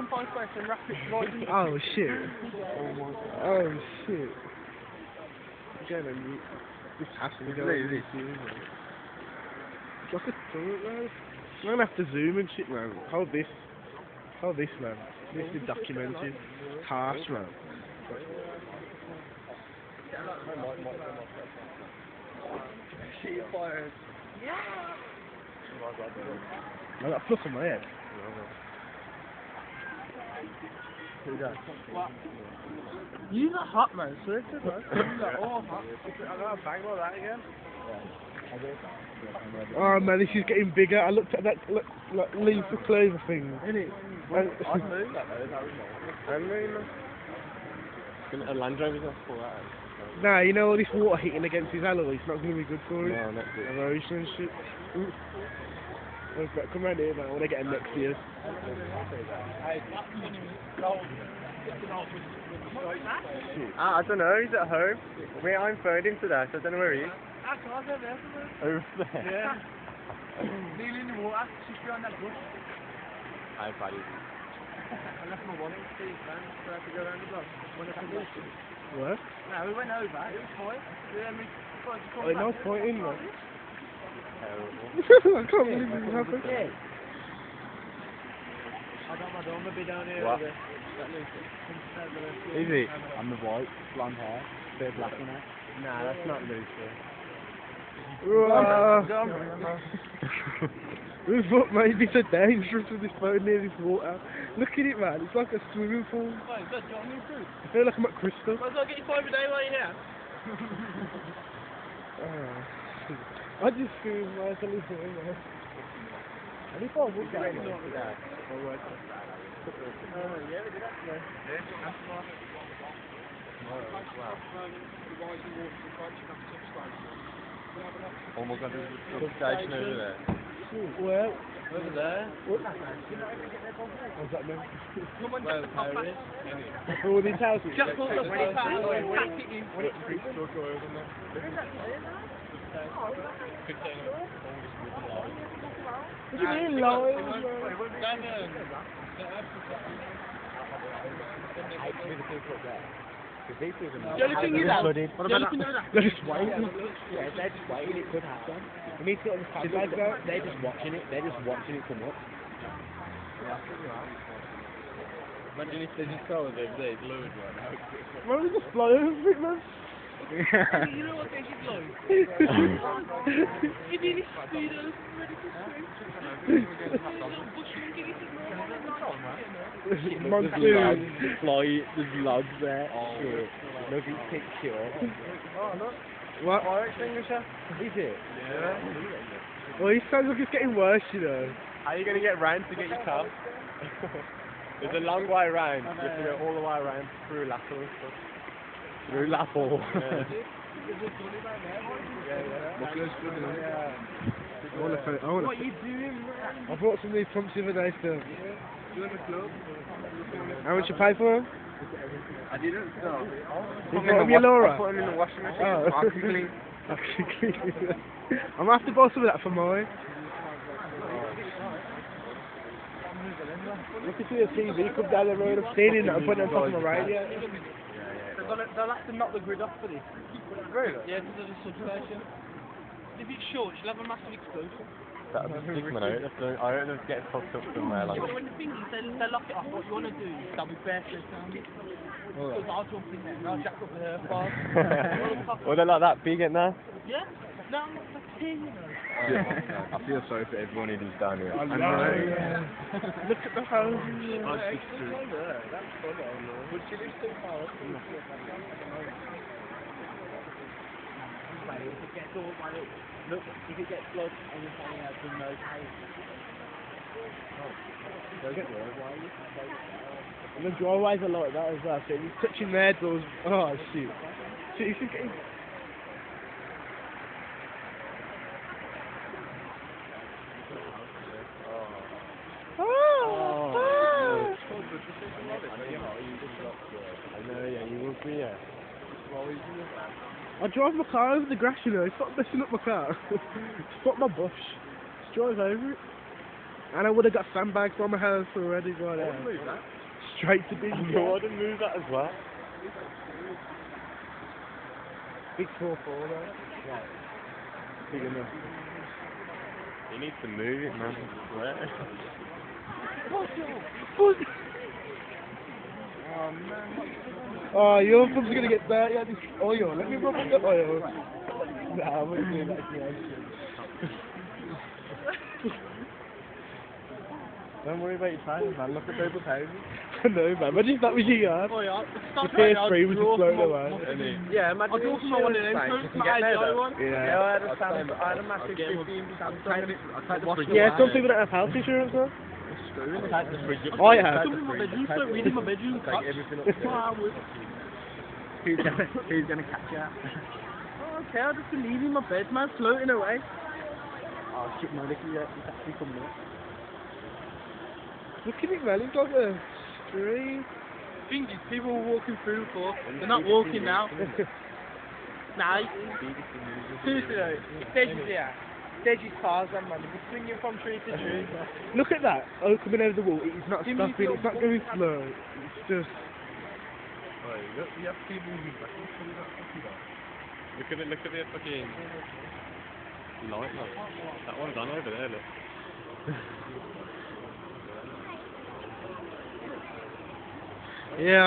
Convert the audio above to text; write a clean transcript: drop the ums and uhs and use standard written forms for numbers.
can find space and wrap it right in. Oh shit. Oh shit. Again, this has to go. It's like a turret, man. I'm gonna have to zoom and shit, man. Hold this, man. This is documented. It's harsh, man. Shit fired. I got a fluff on my head. You got hot, man. Seriously, man. You got all hot. I got a bang like that again. Oh man, this is getting bigger. I looked at that leaf of clover thing. Innit? And I'd move that though. A Land Rover's not for that. nah, you know all this water hitting against his alloy, it's not going to be good for him. No, not good. Erosion and shit. Come round here, man. I want to get him next year. I don't know, he's at home. I'm phoned him today, so I don't know where he is. Over there? Yeah. Nearly in the water, she's behind that bush. Hi, buddy. I left my wallet in Steve's van, so I had to go around the block. What? No, we went over, it was fine. No point in that. Terrible. I can't believe this happened. Yeah. I got my dome a bit down here. What? Is it? I'm the white, blonde hair, bit black in it. Nah, that's not Lucy. We thought maybe it's so dangerous with this boat near this water. Look at it, man. It's like a swimming pool. Wait, is that Johnny too? I feel like I'm at Crystal. Might as well get you 5 a day while you're here. I just feel like a little bit, man. I think I'll walk out today. Yeah, we did actually. Oh my god, there's a substation over there. Well, Over there? what's that mean? Well, Harry. All these houses? Just put the What do you mean, live? The only thing is that- They're just waiting. Yeah, they're just waiting, it could happen. We need to get on the sandbags out, they're just watching it come up. Imagine if they just told over there, it's loads right now. Why don't we just fly over it, man? You know what they should do? Give me this speedo, ready to swim. Monsoon. There's logs there. Shit. Nothing picture. What? Is it? Yeah. Well, he sounds like it's getting worse, you know. How are you going to get round to get your car? There's a long way round. You have to go all the way around through Lassel and stuff. Through Lappel. What are you doing, man? I bought some of these pumps the other day still. How much you pay for them? I didn't know. You put them in Laura? I put them in the washing machine. Oh. I can clean. I'm gonna have to buy some of that for mine. Look at the TV come down the road. I'm standing there. I'm putting it on top of my radio. They'll have to knock the grid off for this. Really? Yeah, because there's a substation. If it's short, she'll have a massive explosion. That'll be big, man. I don't know if it gets fucked up somewhere like that. When the thing is, they lock it off, what you want to do is stop with bare feet down it. Because I'll jump in there and I'll jack up the hair bar. Well, they're like that big, ain't they? Yeah? No, I'm not saying, you know. I feel sorry for everyone who lives down here. I know. Look at the houses. That's true. That's funny. Would you live too far up? If it gets all my look, if it gets flood and you're hanging out from those houses. And the driveways are like that as well, so you're touching their doors. Oh, shoot. Shit, you should get in. I know, yeah, you will be, yeah. I drive my car over the grass, you know. Stop messing up my car. Stop my bush. Just drive over it. And I would have got sandbags on my house already by now. straight to be. I want to move that as well. Big 4-4 though. Yeah. Big enough. You need to move it, man. I swear. Oh man. Oh, your thumb's gonna get dirty at this oil. Let me rub up the oil. Nah, I wouldn't do that to you. Don't worry about your time, man. Look at people's houses. No, man. Imagine if that was your yard. Oh yeah. The PS3 was just floating away. Yeah, I'll do some one of them. Yeah. I had a massive 15. Yeah, some people don't have health insurance, though. I have. Some in my bedroom, so read in my bedroom. Take everything up. Who's gonna catch you? Oh, okay, I'll just leave in my bed, man, floating away. Oh shit, man, it's actually coming up. Look at it, man. It's like a street. Thing is, people were walking through before. They're not walking now. Nah, seriously though, Deji's here. Deji's Tarzan, man. He's swinging from tree to tree. Look at that. Oh, coming over the wall. It's not stopping. It's not going slow. It's just. You have to keep moving back. Look at it, look at the fucking light, look. That one's on over there, look. Yeah.